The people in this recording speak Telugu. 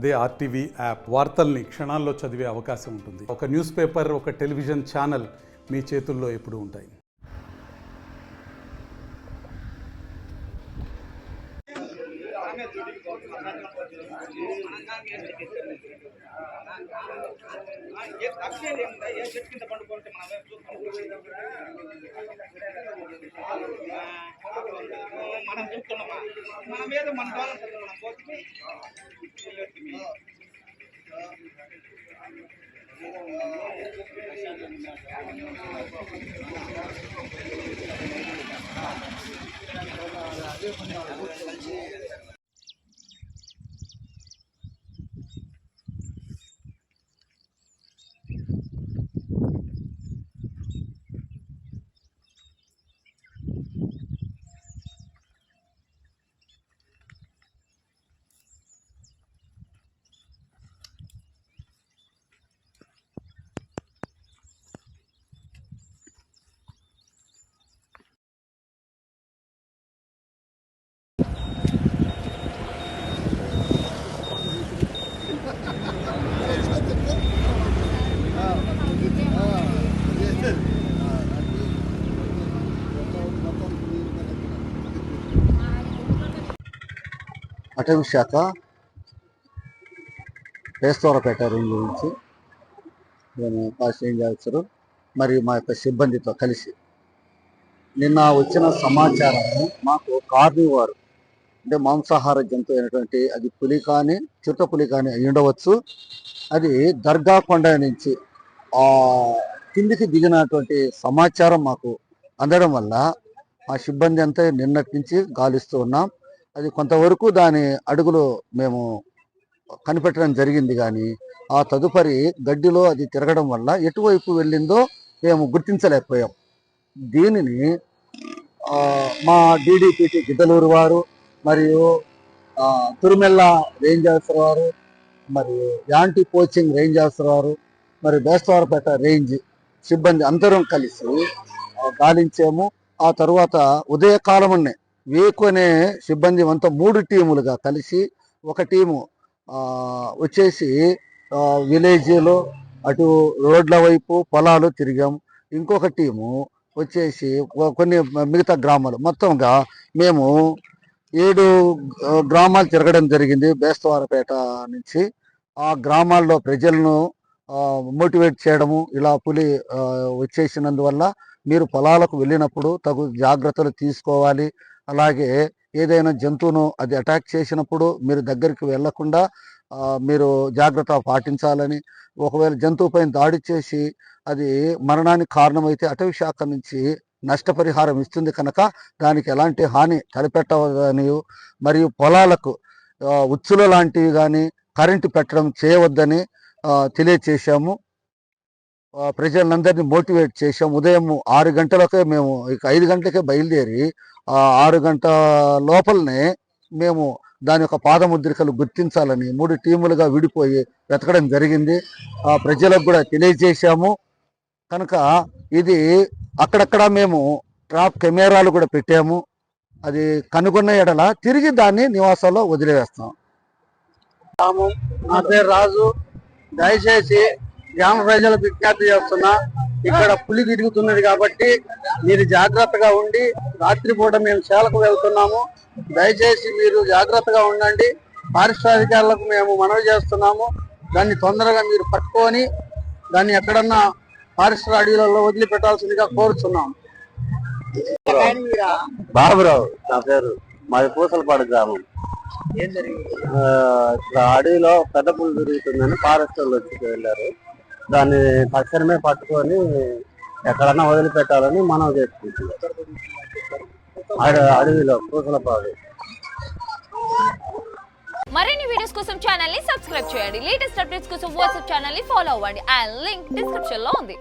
అదే ఆర్టీవీ యాప్ వార్తల్ని క్షణాల్లో చదివే అవకాశం ఉంటుంది. ఒక న్యూస్ పేపర్, ఒక టెలివిజన్ ఛానల్ మీ చేతుల్లో ఎప్పుడూ ఉంటాయి. మనం చెప్తున్నామా మన మీద మన అటవీ శాఖ పేస్తవరపేట రేంజ్ నుంచి నేను ఫారెస్ట్ రేంజ్ ఆఫీసరు మరియు మా యొక్క సిబ్బందితో కలిసి నిన్న వచ్చిన సమాచారము మాకు కార్నివారు అంటే మాంసాహార జంతువు అయినటువంటి అది పులి కానీ చిరుత పులి కానీ అయి ఉండవచ్చు. అది దర్గా కొండ నుంచి కిందికి దిగినటువంటి సమాచారం మాకు అందడం వల్ల మా సిబ్బంది అంతా నిన్నటి నుంచి గాలిస్తూ ఉన్నాం. అది కొంతవరకు దాని అడుగులు మేము కనిపెట్టడం జరిగింది, కానీ ఆ తదుపరి గడ్డిలో అది తిరగడం వల్ల ఎటువైపు వెళ్ళిందో మేము గుర్తించలేకపోయాం. దీనిని మా DDPT గిద్దలూరు వారు మరియు తురుమెల్ల రేంజ్ ఆఫీసర్ వారు మరియు యాంటీ పోచింగ్ రేంజ్ ఆఫీసర్ వారు మరియు బేస్తవారపేట రేంజ్ సిబ్బంది అందరం కలిసి గాలించాము. ఆ తర్వాత ఉదయకాలమునే వేకు అనే సిబ్బంది అంతా 3 టీములుగా కలిసి, ఒక టీము వచ్చేసి విలేజ్లో అటు రోడ్ల వైపు పొలాలు తిరిగాము, ఇంకొక టీము వచ్చేసి కొన్ని మిగతా గ్రామాలు, మొత్తంగా మేము 7 గ్రామాలు తిరగడం జరిగింది బేస్తవారపేట నుంచి. ఆ గ్రామాల్లో ప్రజలను మోటివేట్ చేయడము, ఇలా పులి వచ్చేసినందువల్ల మీరు పొలాలకు వెళ్ళినప్పుడు తగు జాగ్రత్తలు తీసుకోవాలి, అలాగే ఏదైనా జంతువును అది అటాక్ చేసినప్పుడు మీరు దగ్గరికి వెళ్లకుండా మీరు జాగ్రత్త పాటించాలని, ఒకవేళ జంతువు పైన దాడి చేసి అది మరణానికి కారణమైతే అటవీ శాఖ నుంచి నష్టపరిహారం ఇస్తుంది కనుక దానికి ఎలాంటి హాని తలపెట్టవద్దని, మరియు పొలాలకు ఉచ్చుల లాంటివి కానీ కరెంటు పెట్టడం చేయవద్దని తెలియచేశాము. ప్రజలందరినీ మోటివేట్ చేశాము. ఉదయం 6 గంటలకే మేము 5 గంటలకే బయలుదేరి 6 గంటల లోపలనే మేము దాని యొక్క పాదముద్రికలు గుర్తించాలని 3 టీములుగా విడిపోయి వెతకడం జరిగింది. ప్రజలకు కూడా తెలియజేశాము. కనుక ఇది అక్కడక్కడ మేము ట్రాప్ కెమెరాలు కూడా పెట్టాము. అది కనుగొన్న ఎడల తిరిగి దాన్ని నివాసాల్లో వదిలివేస్తాం. నా పేరు రాజు. దయచేసి గ్రామ ప్రజలకు విజ్ఞప్తి చేస్తున్నా, ఇక్కడ పులి తిరుగుతున్నది కాబట్టి మీరు జాగ్రత్తగా ఉండి, రాత్రిపూట మేము చేలకు వెళ్తున్నాము, దయచేసి మీరు జాగ్రత్తగా ఉండండి. ఫారెస్ట్ అధికారులకు మేము మనవి చేస్తున్నాము, దాన్ని తొందరగా మీరు పట్టుకొని దాన్ని ఎక్కడన్నా ఫారెస్ట్ అడవిలలో వదిలిపెట్టాల్సిందిగా కోరుతున్నాము. బాబురావు నా పేరు, మాది పూసలపాడు గ్రామం. ఇక్కడ అడవిలో పెద్ద పులి తిరుగుతుందని ఫారెస్ట్ వాళ్ళు వచ్చి వెళ్ళారు. దాన్ని తక్షణమే పట్టుకొని ఎక్కడన్నా వదిలిపెట్టాలని మనం చేసుకుంటున్నాం. అడవిలో పూసలపాడు. మరిన్ని వీడియోస్ కోసం ఛానల్ ని సబ్స్క్రైబ్ చేయండి. లేటెస్ట్ అప్డేట్స్ కోసం వాట్సాప్ ఛానల్ ని ఫాలో అవ్వండి. ఆ లింక్ డిస్క్రిప్షన్ లో ఉంది.